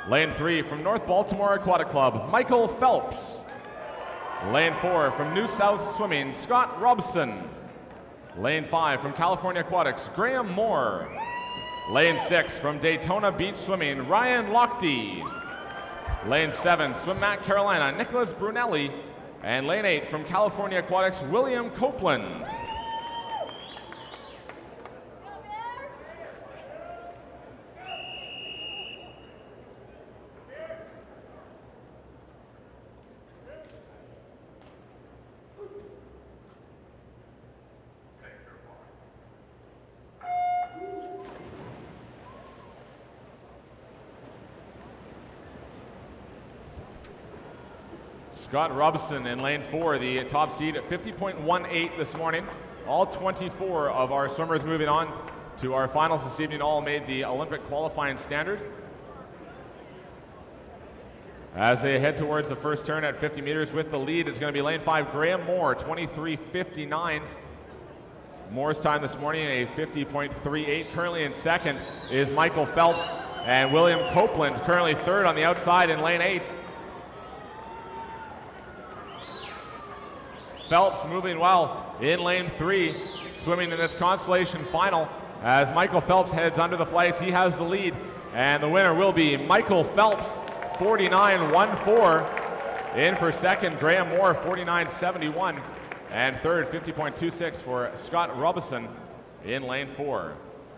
Lane 3 from North Baltimore Aquatic Club, Michael Phelps. Lane 4 from New South Swimming, Scott Robson. Lane 5 from California Aquatics, Graham Moore. Lane 6 from Daytona Beach Swimming, Ryan Lochte. Lane 7, Swim Mat Carolina, Nicholas Brunelli. And lane 8 from California Aquatics, William Copeland. Scott Robson in lane 4, the top seed at 50.18 this morning. All 24 of our swimmers moving on to our finals this evening all made the Olympic qualifying standard. As they head towards the first turn at 50 meters with the lead, it's going to be lane 5, Graham Moore, 23:59. Moore's time this morning, a 50.38. Currently in second is Michael Phelps, and William Copeland currently third on the outside in lane 8. Phelps moving well in lane 3, swimming in this consolation final. As Michael Phelps heads under the flags, he has the lead, and the winner will be Michael Phelps, 49.14. In for second, Graham Moore, 49.71. And third, 50.26 for Scott Robison in lane 4.